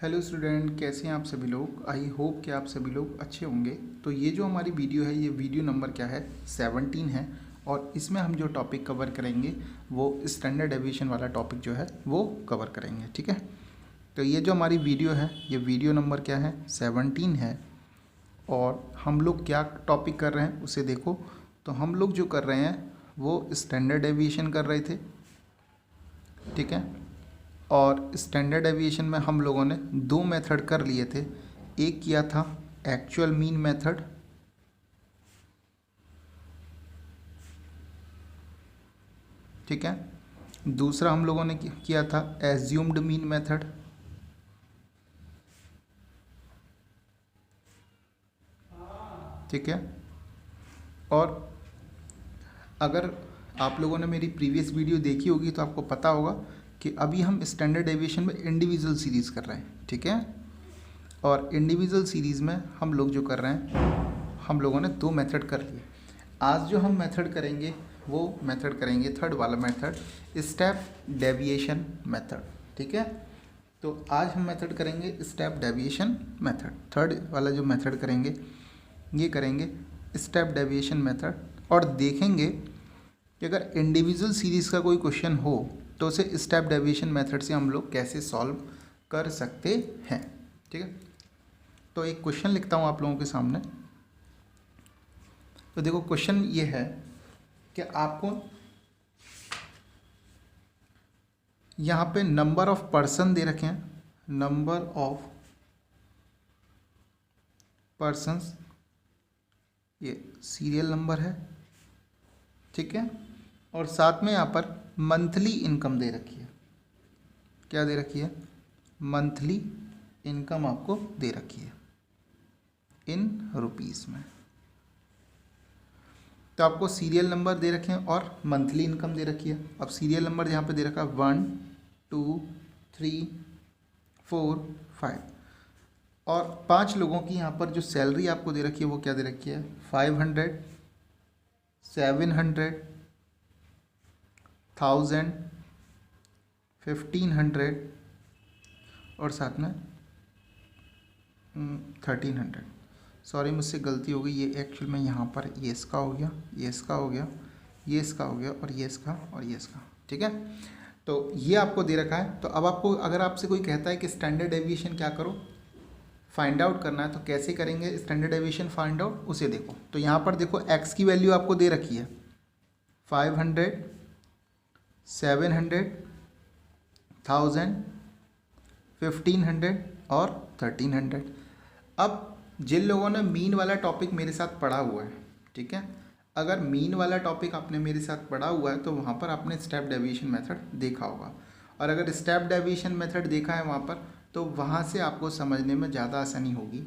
Hello student, कैसे हैं आप सभी लोग। आई होप कि आप सभी लोग अच्छे होंगे। तो ये जो हमारी वीडियो है, ये वीडियो नंबर क्या है, 17 है। और इसमें हम जो टॉपिक कवर करेंगे वो स्टैंडर्ड एविएशन वाला टॉपिक जो है वो कवर करेंगे। ठीक है, तो ये जो हमारी वीडियो है, ये वीडियो नंबर क्या है, 17 है। और हम लोग क्या टॉपिक कर रहे हैं उसे देखो। तो हम लोग जो कर रहे हैं वो स्टैंडर्ड एविएशन कर रहे थे। ठीक है, और स्टैंडर्ड एविएशन में हम लोगों ने दो मेथड कर लिए थे। एक किया था एक्चुअल मीन मेथड, ठीक है। दूसरा हम लोगों ने किया था एज्यूम्ड मीन मेथड। ठीक है, और अगर आप लोगों ने मेरी प्रीवियस वीडियो देखी होगी तो आपको पता होगा कि अभी हम स्टैंडर्ड एविएशन में इंडिविजुअल सीरीज़ कर रहे हैं। ठीक है, और इंडिविजुअल सीरीज़ में हम लोग जो कर रहे हैं, हम लोगों ने दो मेथड कर लिए। आज जो हम मेथड करेंगे वो मेथड करेंगे थर्ड वाला मेथड, स्टेप डेविएशन मेथड। ठीक है, तो आज हम मेथड करेंगे स्टेप डेविएशन मेथड। थर्ड वाला जो मेथड करेंगे ये करेंगे स्टेप डेविएशन मेथड। और देखेंगे कि अगर इंडिविजुअल सीरीज़ का कोई क्वेश्चन हो तो उसे स्टेप डेविएशन मेथड से हम लोग कैसे सॉल्व कर सकते हैं। ठीक है, तो एक क्वेश्चन लिखता हूँ आप लोगों के सामने। तो देखो, क्वेश्चन ये है कि आपको यहाँ पे नंबर ऑफ पर्सन दे रखे हैं, नंबर ऑफ पर्सन्स, ये सीरियल नंबर है। ठीक है, और साथ में यहाँ पर मंथली इनकम दे रखी है। क्या दे रखी है, मंथली इनकम आपको दे रखी है इन रुपीस में। तो आपको सीरियल नंबर दे रखे हैं और मंथली इनकम दे रखी है। अब सीरियल नंबर यहाँ पे दे रखा है 1 2 3 4 5, और 5 लोगों की यहाँ पर जो सैलरी आपको दे रखी है वो क्या दे रखी है, 500, 700, 1000, 1500 और साथ में 1300। सॉरी, मुझसे गलती हो गई, ये एक्चुअल में यहाँ पर ये इसका हो गया, ये इसका हो गया, ये इसका हो गया, और ये इसका और ये इसका। ठीक है, तो ये आपको दे रखा है। तो अब आपको अगर आपसे कोई कहता है कि स्टैंडर्ड एविएशन क्या करो, फाइंड आउट करना है, तो कैसे करेंगे स्टैंडर्ड एविएशन फाइंड आउट, उसे देखो। तो यहाँ पर देखो, एक्स की वैल्यू आपको दे रखी है 500, 700, 1000, 1500 और 1300। अब जिन लोगों ने मीन वाला टॉपिक मेरे साथ पढ़ा हुआ है, ठीक है, अगर मीन वाला टॉपिक आपने मेरे साथ पढ़ा हुआ है तो वहाँ पर आपने स्टेप डेविएशन मेथड देखा होगा। और अगर स्टेप डेविएशन मेथड देखा है वहाँ पर, तो वहाँ से आपको समझने में ज़्यादा आसानी होगी।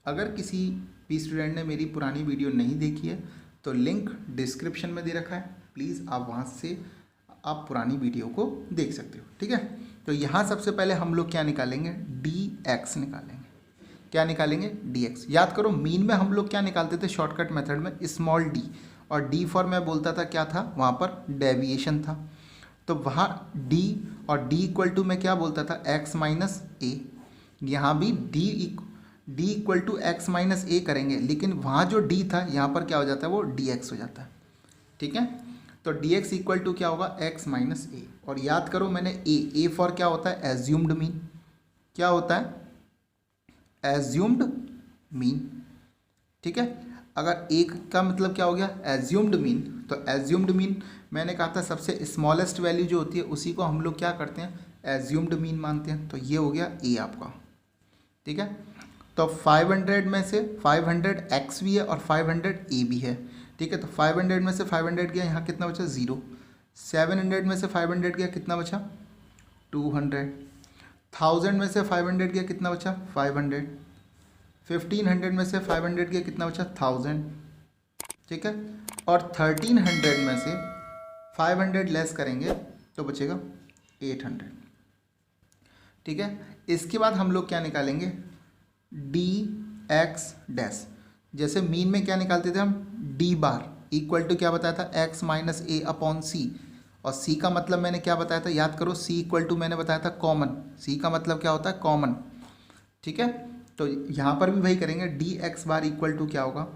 अगर किसी भी स्टूडेंट ने मेरी पुरानी वीडियो नहीं देखी है तो लिंक डिस्क्रिप्शन में दे रखा है, प्लीज़ आप वहाँ से आप पुरानी वीडियो को देख सकते हो। ठीक है, तो यहाँ सबसे पहले हम लोग क्या निकालेंगे, dx निकालेंगे। क्या निकालेंगे, dx। याद करो, मीन में हम लोग क्या निकालते थे शॉर्टकट मेथड में, स्मॉल d, और d फॉर मैं बोलता था क्या था, वहाँ पर डेविएशन था। तो वहाँ d और d इक्वल टू मैं क्या बोलता था, x माइनस ए। यहाँ भी d equal to x minus a करेंगे, लेकिन वहाँ जो d था यहाँ पर क्या हो जाता है, वो dx हो जाता है। ठीक है, तो dx इक्वल टू क्या होगा, x माइनस ए। और याद करो, मैंने ए फॉर क्या होता है, एज्यूम्ड मीन। क्या होता है, एज्यूम्ड मीन। ठीक है, अगर एक का मतलब क्या हो गया, एज्यूम्ड मीन, तो एज्यूम्ड मीन मैंने कहा था सबसे स्मॉलेस्ट वैल्यू जो होती है उसी को हम लोग क्या करते हैं, एज्यूम्ड मीन मानते हैं। तो ये हो गया ए आपका। ठीक है, तो 500 में से 500 एक्स भी है और 500 ए भी है। ठीक है, तो 500 में से 500 गया, यहाँ कितना बचा, 0। 700 में से 500 गया, कितना बचा, 200। 1000 में से 500 गया, कितना बचा, 500। 1500 में से 500 गया, कितना बचा, 1000। ठीक है, और 1300 में से 500 लेस करेंगे तो बचेगा 800। ठीक है, इसके बाद हम लोग क्या निकालेंगे, dx डैश। जैसे मीन में क्या निकालते थे हम, d बार इक्वल टू क्या बताया था, x माइनस ए अपॉन सी। और c का मतलब मैंने क्या बताया था, याद करो, c इक्वल टू मैंने बताया था कॉमन। c का मतलब क्या होता है, कॉमन। ठीक है। तो यहाँ पर भी वही करेंगे, d x bar equal to क्या होगा,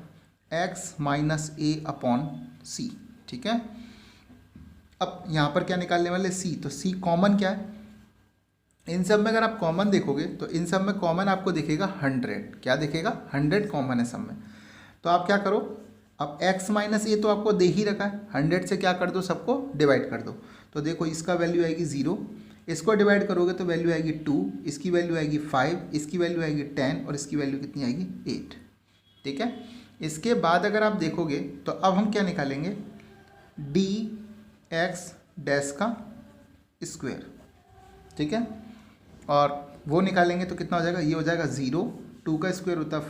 x minus a upon c. ठीक है। अब यहाँ पर क्या निकालने वाले, सी। तो सी कॉमन क्या है इन सब में, अगर आप कॉमन देखोगे तो इन सब में कॉमन आपको दिखेगा 100। क्या दिखेगा, 100 कॉमन है सब में। तो आप क्या करो, अब x माइनस ए तो आपको दे ही रखा है, 100 से क्या कर दो, सबको डिवाइड कर दो। तो देखो इसका वैल्यू आएगी 0, इसको डिवाइड करोगे तो वैल्यू आएगी 2, इसकी वैल्यू आएगी 5, इसकी वैल्यू आएगी 10 और इसकी वैल्यू कितनी आएगी 8। ठीक है। इसके बाद अगर आप देखोगे तो अब हम क्या निकालेंगे, डी एक्स डैश का स्क्वायर। ठीक है। और वो निकालेंगे तो कितना हो जाएगा, ये हो जाएगा 0, 2 का स्क्वायर होता है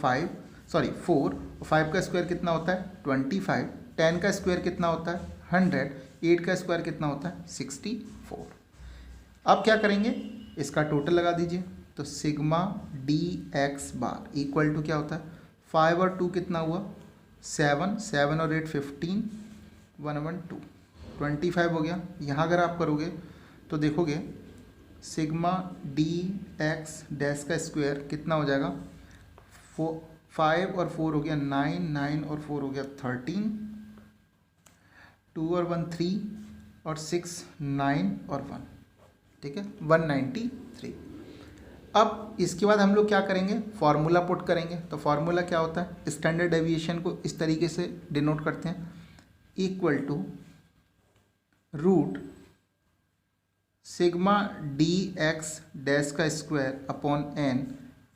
4, 5 का स्क्वायर कितना होता है 25, 10 का स्क्वायर कितना होता है 100, 8 का स्क्वायर कितना होता है 64। अब क्या करेंगे, इसका टोटल लगा दीजिए। तो sigma d x bar equal to क्या होता है, 5 और 2 कितना हुआ 7, 7 और 8 15, 112, 25 हो गया। यहाँ अगर आप करोगे तो देखोगे सिग्मा डी एक्स डैश का स्क्वायर कितना हो जाएगा, 5 और 4 हो गया 9, 9 और 4 हो गया 13, 2 और 1 3 और 6 9 और 1। ठीक है, 193। अब इसके बाद हम लोग क्या करेंगे, फार्मूला पुट करेंगे। तो फार्मूला क्या होता है, स्टैंडर्ड डेविएशन को इस तरीके से डिनोट करते हैं, equal to root sigma d x dash का square upon n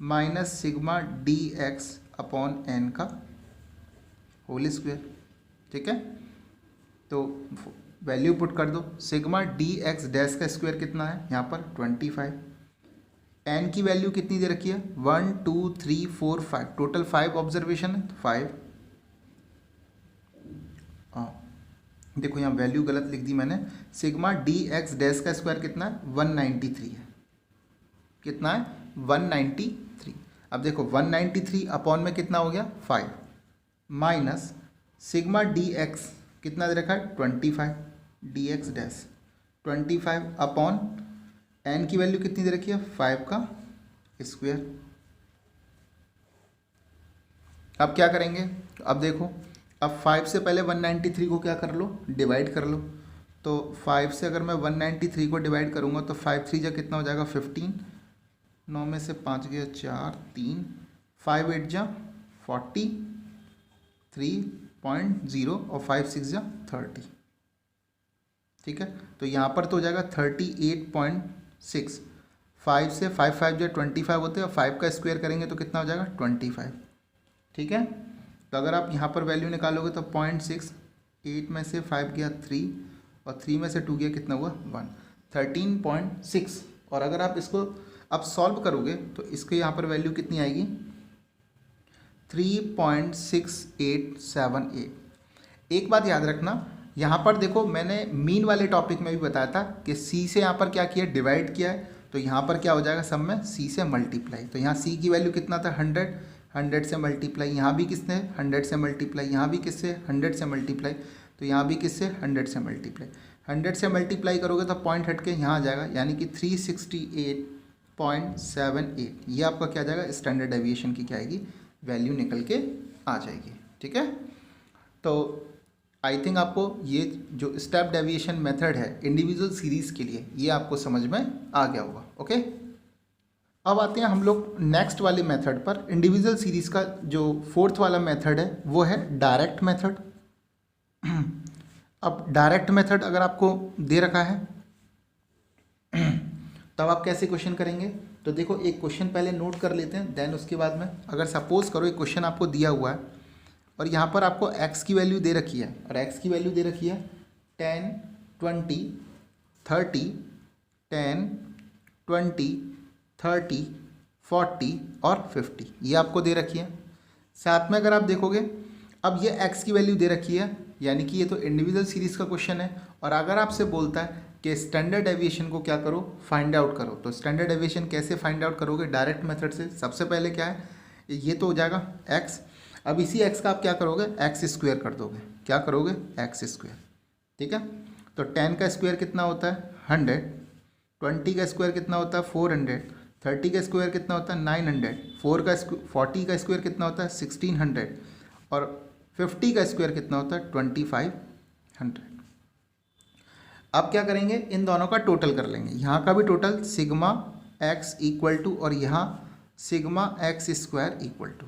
minus sigma d x upon n का होल स्क्वायर। ठीक है। तो वैल्यू पुट कर दो, सिग्मा डी एक्स डैश का स्क्वायर कितना है यहाँ पर 25, एन की वैल्यू कितनी दे रखी है 1 2 3 4 5, टोटल 5 ऑब्जर्वेशन है 5। देखो यहाँ वैल्यू गलत लिख दी मैंने, सिग्मा डी एक्स डैश का स्क्वायर कितना है 193 है, कितना है 193। अब देखो 193 अपॉन में कितना हो गया 5 माइनस सिग्मा डी एक्स कितना दे रखा है 25, d x dash 25 upon n की वैल्यू कितनी दे रखी है 5 का स्क्वायर। अब क्या करेंगे, अब देखो अब 5 से पहले 193 को क्या कर लो, डिवाइड कर लो। तो 5 से अगर मैं 193 को डिवाइड करूँगा तो 5 3 जा कितना हो जाएगा 15, 9 में से 5 गया 4 3, 5 8 जा 43.0 और 5 6 जा 30। ठीक है। तो यहाँ पर तो हो जाएगा 38.6, 5 से 5 5 जो 25 होते हैं और 5 का स्क्वायर करेंगे तो कितना हो जाएगा 25। ठीक है। तो अगर आप यहाँ पर वैल्यू निकालोगे तो 0.6, 8 में से 5 गया 3 और 3 में से 2 गया कितना हुआ 1, 13.6। और अगर आप इसको अब सॉल्व करोगे तो इसके यहाँ पर वैल्यू कितनी आएगी 3.6878। एक बात याद रखना, यहाँ पर देखो मैंने मीन वाले टॉपिक में भी बताया था कि सी से यहाँ पर क्या किया डिवाइड किया है, तो यहाँ पर क्या हो जाएगा सब में सी से मल्टीप्लाई। तो यहाँ सी की वैल्यू कितना था 100, 100 से मल्टीप्लाई, यहाँ भी किसने 100 से मल्टीप्लाई, यहाँ भी किससे 100 से मल्टीप्लाई, तो यहाँ भी किससे 100 से मल्टीप्लाई। 100 से मल्टीप्लाई करोगे तो पॉइंट हट के यहाँ आ जाएगा, यानी कि 368.78। ये आपका क्या जाएगा स्टैंडर्ड डेविएशन की क्या आएगी वैल्यू निकल के आ जाएगी। ठीक है। तो आई थिंक आपको ये जो स्टेप डेविएशन मेथड है इंडिविजुअल सीरीज़ के लिए ये आपको समझ में आ गया होगा। ओके। अब आते हैं हम लोग नेक्स्ट वाले मेथड पर। इंडिविजुअल सीरीज़ का जो 4th वाला मेथड है वो है डायरेक्ट मेथड। अब डायरेक्ट मेथड अगर आपको दे रखा है तब आप कैसे क्वेश्चन करेंगे, तो देखो एक क्वेश्चन पहले नोट कर लेते हैं, देन उसके बाद में अगर सपोज करो एक क्वेश्चन आपको दिया हुआ है और यहाँ पर आपको x की वैल्यू दे रखी है और x की वैल्यू दे रखी है 10 20 30 10 20 30 40 और 50 ये आपको दे रखी है। साथ में अगर आप देखोगे अब ये x की वैल्यू दे रखी है, यानी कि ये तो इंडिविजुअल सीरीज़ का क्वेश्चन है। और अगर आपसे बोलता है कि स्टैंडर्ड डेविएशन को क्या करो फाइंड आउट करो, तो स्टैंडर्ड डेविएशन कैसे फाइंड आउट करोगे डायरेक्ट मेथड से। सबसे पहले क्या है ये तो हो जाएगा x, अब इसी x का आप क्या करोगे एक्स स्क्वायर कर दोगे, क्या करोगे एक्स स्क्वायर। ठीक है। तो 10 का स्क्वायर कितना होता है 100, 20 का स्क्वायर कितना होता है 400, 30 का स्क्वायर कितना होता है 900, 40 का स्क्वायर कितना होता है 1600 और 50 का स्क्वायर कितना होता है 2500। अब क्या करेंगे, इन दोनों का टोटल कर लेंगे, यहाँ का भी total sigma x equal to और यहाँ sigma x square equal to.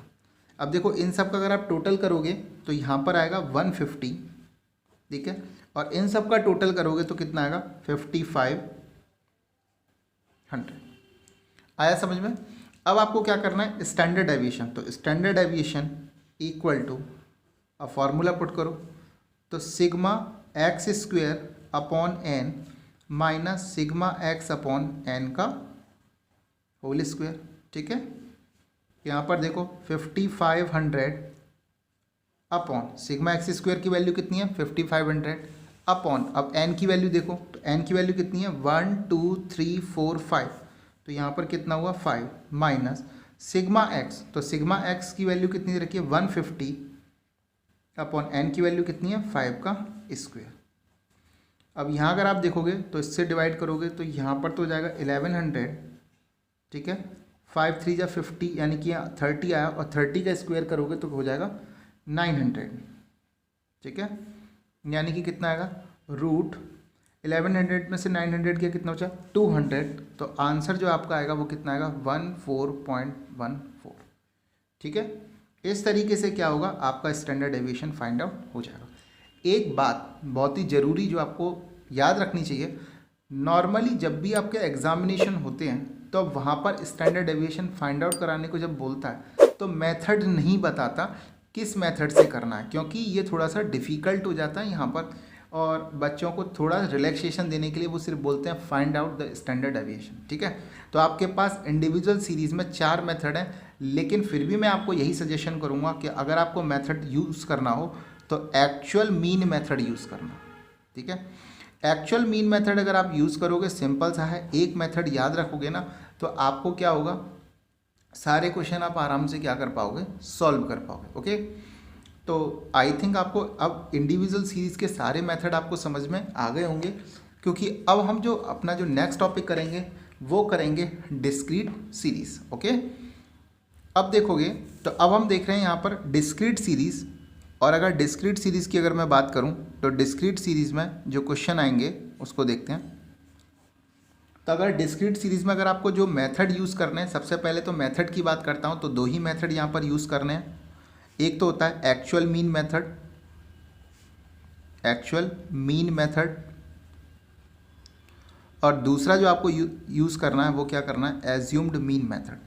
अब देखो इन सब का अगर आप टोटल करोगे तो यहाँ पर आएगा 150, ठीक है, और इन सब का टोटल करोगे तो कितना आएगा 5500। आया समझ में। अब आपको क्या करना है, स्टैंडर्ड डेविएशन, तो स्टैंडर्ड डेविएशन इक्वल टू, अब फॉर्मूला पुट करो तो sigma x square upon n minus sigma x upon n का होल स्क्वायर, ठीक है। यहाँ पर देखो 5500 अपॉन सिग्मा एक्स स्क्वायर की वैल्यू कितनी है 5500 अपॉन, अब एन की वैल्यू देखो तो एन की वैल्यू कितनी है 1 2 3 4 5, तो यहाँ पर कितना हुआ 5 माइनस सिग्मा एक्स, तो सिग्मा एक्स की वैल्यू कितनी रखी है 150 अपॉन एन की वैल्यू कितनी है 5 का स्क्वायर। अब यहाँ अगर आप देखोगे तो इससे डिवाइड करोगे तो यहाँ पर तो हो जाएगा 1100, ठीक है, 5 3 जा 50 यानी कि यहाँ 30 आया और 30 का स्क्वायर करोगे तो हो जाएगा 900, ठीक है, यानी कि कितना आएगा रूट 1100 में से 900 किया कितना बचा 200, तो आंसर जो आपका आएगा वो कितना आएगा 14.14, ठीक है। इस तरीके से क्या होगा आपका स्टैंडर्ड डेविएशन फाइंड आउट हो जाएगा। एक बात बहुत ही ज़रूरी जो आपको याद रखनी चाहिए, नॉर्मली जब भी आपके एग्जामिनेशन होते हैं तो वहाँ पर स्टैंडर्ड डेविएशन फाइंड आउट कराने को जब बोलता है तो मेथड नहीं बताता किस मेथड से करना है, क्योंकि ये थोड़ा सा डिफ़िकल्ट हो जाता है यहाँ पर, और बच्चों को थोड़ा रिलैक्सेशन देने के लिए वो सिर्फ बोलते हैं find out the standard deviation, ठीक है। तो आपके पास इंडिविजुअल सीरीज़ में 4 मेथड हैं, लेकिन फिर भी मैं आपको यही सजेशन करूँगा कि अगर आपको मेथड यूज़ करना हो तो एक्चुअल मीन मेथड यूज़ करना, ठीक है। एक्चुअल मीन मेथड अगर आप यूज़ करोगे, सिंपल सा है, एक मेथड याद रखोगे ना तो आपको क्या होगा, सारे क्वेश्चन आप आराम से क्या कर पाओगे, सॉल्व कर पाओगे, ओके। तो आई थिंक आपको अब इंडिविजुअल सीरीज़ के सारे मेथड आपको समझ में आ गए होंगे, क्योंकि अब हम जो अपना जो नेक्स्ट टॉपिक करेंगे वो करेंगे डिस्क्रीट सीरीज़, ओके। अब देखोगे तो अब हम देख रहे हैं यहाँ पर डिस्क्रीट सीरीज़, और अगर डिस्क्रीट सीरीज़ की अगर मैं बात करूँ तो डिस्क्रीट सीरीज़ में जो क्वेश्चन आएंगे उसको देखते हैं। तो अगर डिस्क्रीट सीरीज़ में अगर आपको जो मेथड यूज़ करने हैं, सबसे पहले तो मेथड की बात करता हूँ तो 2 ही मेथड यहाँ पर यूज़ करने हैं। एक तो होता है एक्चुअल मीन मेथड, और दूसरा जो आपको यूज़ करना है वो क्या करना है, एज्यूम्ड मीन मेथड।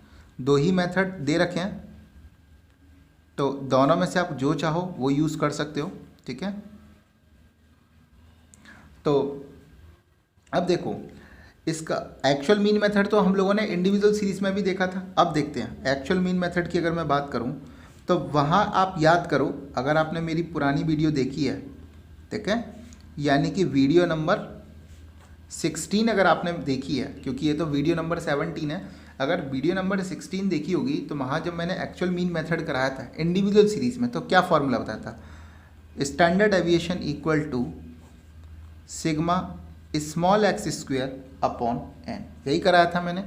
2 ही मेथड दे रखे हैं, तो दोनों में से आप जो चाहो वो यूज़ कर सकते हो, ठीक है। तो अब देखो इसका एक्चुअल मीन मेथड तो हम लोगों ने इंडिविजुअल सीरीज़ में भी देखा था। अब देखते हैं एक्चुअल मीन मेथड की अगर मैं बात करूं तो वहाँ आप याद करो, अगर आपने मेरी पुरानी वीडियो देखी है, ठीक है, यानी कि वीडियो नंबर 16 अगर आपने देखी है, क्योंकि ये तो वीडियो नंबर 17 है, अगर वीडियो नंबर 16 देखी होगी तो वहाँ जब मैंने एक्चुअल मीन मेथड कराया था इंडिविजुअल सीरीज़ में तो क्या फॉर्मूला बताया था, standard deviation equal to sigma small x square upon n, यही कराया था मैंने।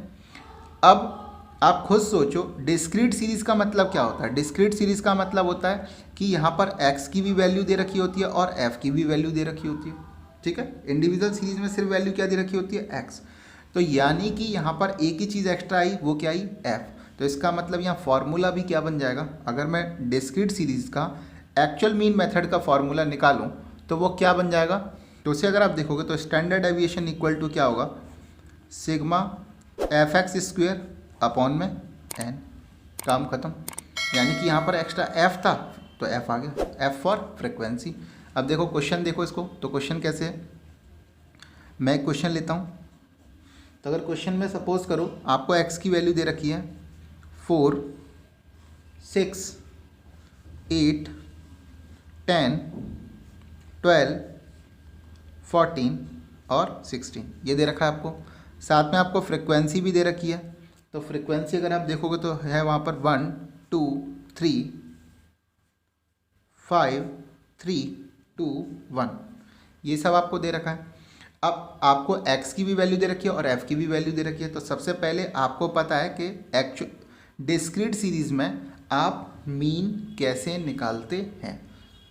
अब आप खुद सोचो डिस्क्रीट सीरीज़ का मतलब क्या होता है। डिस्क्रीट सीरीज़ का मतलब होता है कि यहाँ पर x की भी वैल्यू दे रखी होती है और f की भी वैल्यू दे रखी होती है, ठीक है। इंडिविजुअल सीरीज़ में सिर्फ वैल्यू क्या दे रखी होती है, x, तो यानी कि यहाँ पर एक ही चीज़ एक्स्ट्रा आई, वो क्या आई, f। तो इसका मतलब यहाँ फार्मूला भी क्या बन जाएगा, अगर मैं डिस्क्रीट सीरीज़ का एक्चुअल मीन मेथड का फार्मूला निकालूँ तो वो क्या बन जाएगा, तो उसे अगर आप देखोगे तो स्टैंडर्ड डेविएशन इक्वल टू क्या होगा, sigma f x square upon में एन, काम खत्म। यानी कि यहाँ पर एक्स्ट्रा एफ था तो एफ आ गया, एफ फॉर फ्रिक्वेंसी। अब देखो क्वेश्चन देखो इसको, तो क्वेश्चन कैसे है, मैं एक क्वेश्चन लेता हूँ। तो अगर क्वेश्चन में सपोज करो आपको एक्स की वैल्यू दे रखी है 4 6 8 10 12 14 और 16 ये दे रखा है आपको, साथ में आपको फ्रिक्वेंसी भी दे रखी है। तो फ्रिक्वेंसी अगर आप देखोगे तो है वहाँ पर 1 2 3 5 3 2 1, ये सब आपको दे रखा है। अब आपको x की भी वैल्यू दे रखी है और f की भी वैल्यू दे रखी है। तो सबसे पहले आपको पता है कि एक्चुअल डिस्क्रीट सीरीज में आप मीन कैसे निकालते हैं,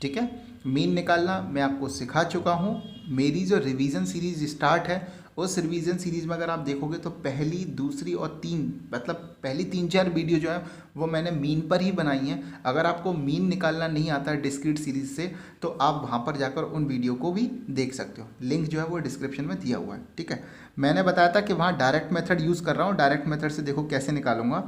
ठीक है। मीन निकालना मैं आपको सिखा चुका हूँ। मेरी जो रिवीजन सीरीज स्टार्ट है उस रिवीजन सीरीज में अगर आप देखोगे तो पहली, दूसरी और तीन, मतलब पहली 3-4 वीडियो जो है वो मैंने मीन पर ही बनाई हैं। अगर आपको मीन निकालना नहीं आता है डिस्क्रीट सीरीज से तो आप वहाँ पर जाकर उन वीडियो को भी देख सकते हो। लिंक जो है वो डिस्क्रिप्शन में दिया हुआ है, ठीक है। मैंने बताया था कि वहाँ डायरेक्ट मेथड यूज़ कर रहा हूँ। डायरेक्ट मेथड से देखो कैसे निकालूंगा,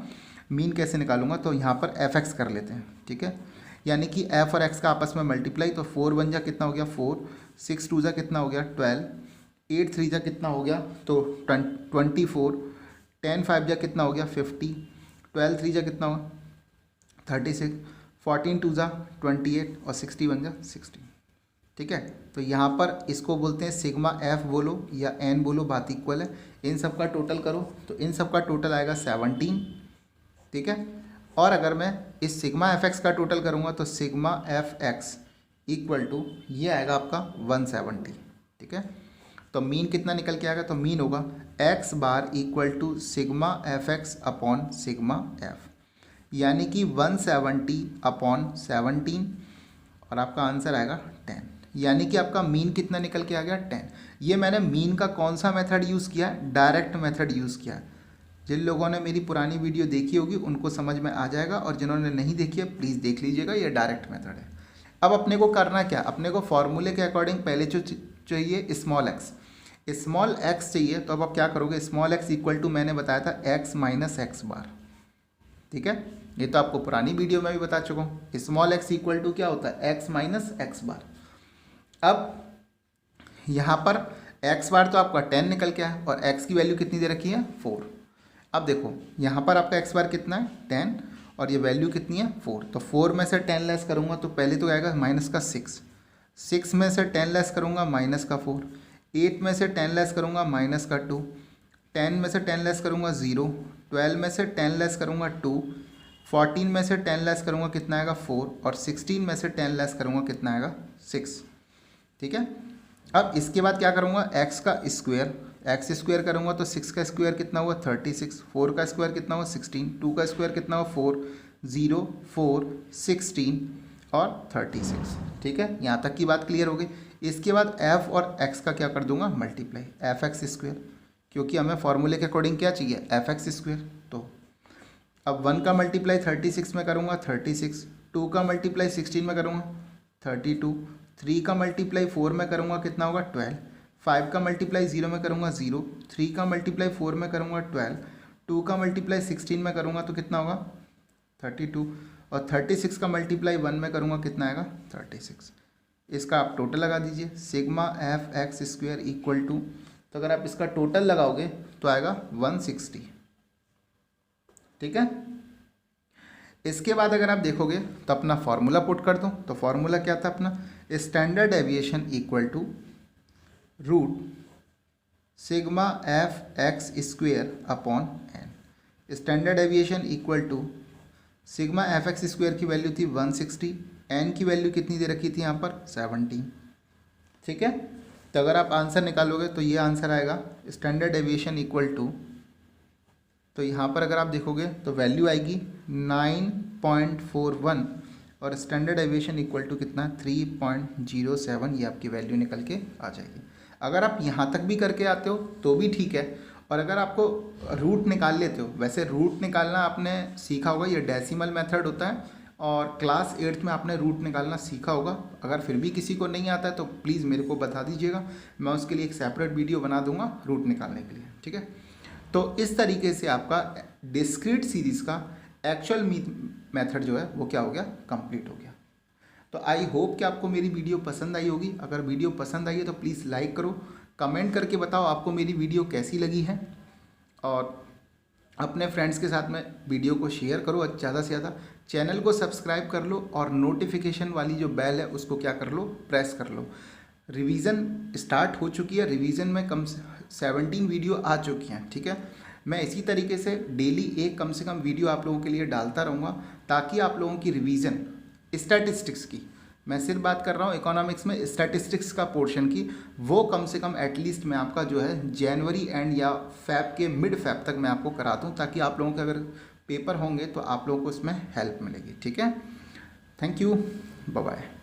मीन कैसे निकालूंगा। तो यहाँ पर एफ कर लेते हैं, ठीक है। यानी कि एफ और एक्स का आपस में मल्टीप्लाई, तो 4 1 जा कितना हो गया 4, 6 2 जा कितना हो गया 12, 8 3 जा कितना हो गया तो 24, 10 5 जा कितना हो गया 50, 12 3 जा कितना हुआ 36, 14 2 जा 28 और 61 जा 60, ठीक है। तो यहाँ पर इसको बोलते हैं सिग्मा एफ बोलो या एन बोलो, बात इक्वल है। इन सब का टोटल करो तो इन सब का टोटल आएगा 17, ठीक है। और अगर मैं इस सिग्मा एफ एक्स का टोटल करूँगा तो sigma f x equal to ये आएगा आपका 170, ठीक है। तो मीन कितना निकल के आएगा, तो मीन होगा x bar equal to sigma f x upon sigma f, यानी कि 170 अपॉन 17 और आपका आंसर आएगा 10। यानी कि आपका मीन कितना निकल के आ गया 10। ये मैंने मीन का कौन सा मेथड यूज़ किया है, डायरेक्ट मेथड यूज़ किया है। जिन लोगों ने मेरी पुरानी वीडियो देखी होगी उनको समझ में आ जाएगा, और जिन्होंने नहीं देखी है प्लीज़ देख लीजिएगा, ये डायरेक्ट मेथड है। अब अपने को करना क्या, अपने को फॉर्मूले के अकॉर्डिंग पहले जो चाहिए स्मॉल एक्स चाहिए। तो अब आप क्या करोगे, स्मॉल एक्स इक्वल टू मैंने बताया था एक्स माइनस एक्स बार, ठीक है। ये तो आपको पुरानी वीडियो में भी बता चुका हूँ। स्मॉल एक्स इक्वल टू क्या होता है, एक्स माइनस एक्स बार। अब यहाँ पर एक्स बार तो आपका 10 निकल के आया और एक्स की वैल्यू कितनी दे रखी है 4। अब देखो यहाँ पर आपका एक्स बार कितना है 10 और ये वैल्यू कितनी है 4। तो 4 में से 10 लेस करूँगा तो पहले तो आएगा माइनस का 6, 6 में से 10 लेस करूँगा माइनस का 4, 8 में से 10 लेस करूँगा माइनस का 2, 10 में से 10 लेस करूँगा 0, 12 में से 10 लेस करूँगा 2, 14 में से 10 लेस करूँगा कितना आएगा 4 और 16 में से 10 लेस करूँगा कितना आएगा 6, ठीक है। अब इसके बाद क्या करूँगा, एक्स का स्क्वायर, एक्स स्क्वायर करूँगा तो 6 का स्क्वायर कितना हुआ 36, 4 का स्क्वायर कितना हुआ 16, 2 का स्क्वायर कितना हुआ 4, 0 4 16 और 36, ठीक है। यहाँ तक की बात क्लियर हो गई। इसके बाद एफ और एक्स का क्या कर दूंगा मल्टीप्लाई, एफ एक्स स्क्वायर, क्योंकि हमें फॉर्मूले के अकॉर्डिंग क्या चाहिए एफ एक्स स्क्वायर। तो अब 1 का मल्टीप्लाई 36 में करूँगा 36, 2 का मल्टीप्लाई 16 में करूँगा 32, 3 का मल्टीप्लाई 4 में करूँगा कितना होगा 12, 5 का मल्टीप्लाई 0 में करूँगा 0, 3 का मल्टीप्लाई 4 में करूँगा 12, 2 का मल्टीप्लाई 16 में करूँगा तो कितना होगा 32 और 36 का मल्टीप्लाई 1 में करूँगा कितना आएगा 36। इसका आप टोटल लगा दीजिए, sigma f x square equal to, तो अगर आप इसका टोटल लगाओगे तो आएगा 160, ठीक है। इसके बाद अगर आप देखोगे तो अपना फॉर्मूला पुट कर दो। तो फॉर्मूला क्या था अपना, standard deviation equal to root sigma f x square upon n. Standard deviation equal to sigma f x square की वैल्यू थी 160, एन की वैल्यू कितनी दे रखी थी यहाँ पर 17, ठीक है। तो अगर आप आंसर निकालोगे तो ये आंसर आएगा स्टैंडर्ड एविएशन इक्वल टू, तो यहाँ पर अगर आप देखोगे तो वैल्यू आएगी 9.41 और स्टैंडर्ड एविएशन इक्वल टू कितना 3.07, ये आपकी वैल्यू निकल के आ जाएगी। अगर आप यहाँ तक भी करके आते हो तो भी ठीक है, और अगर आपको रूट निकाल लेते हो, वैसे रूट निकालना आपने सीखा होगा, ये डेसिमल मेथड होता है और क्लास 8th में आपने रूट निकालना सीखा होगा। अगर फिर भी किसी को नहीं आता है तो प्लीज़ मेरे को बता दीजिएगा, मैं उसके लिए एक सेपरेट वीडियो बना दूंगा रूट निकालने के लिए, ठीक है। तो इस तरीके से आपका डिस्क्रीट सीरीज़ का एक्चुअल मेथड जो है वो क्या हो गया कंप्लीट हो गया। तो आई होप कि आपको मेरी वीडियो पसंद आई होगी। अगर वीडियो पसंद आई है तो प्लीज़ लाइक करो, कमेंट करके बताओ आपको मेरी वीडियो कैसी लगी है, और अपने फ्रेंड्स के साथ में वीडियो को शेयर करो ज़्यादा से ज़्यादा। चैनल को सब्सक्राइब कर लो और नोटिफिकेशन वाली जो बेल है उसको क्या कर लो, प्रेस कर लो। रिवीजन स्टार्ट हो चुकी है, रिवीजन में कम से 17 वीडियो आ चुकी हैं, ठीक है। मैं इसी तरीके से डेली एक कम से कम वीडियो आप लोगों के लिए डालता रहूँगा, ताकि आप लोगों की रिवीजन स्टैटिस्टिक्स की मैं सिर्फ बात कर रहा हूँ इकोनॉमिक्स में स्टैटिस्टिक्स का पोर्शन की, वो कम से कम एटलीस्ट मैं आपका जो है जनवरी एंड या फैब के मिड फैब तक मैं आपको करा दूँ, ताकि आप लोगों के अगर पेपर होंगे तो आप लोगों को इसमें हेल्प मिलेगी। ठीक है, थैंक यू, बाय बाय।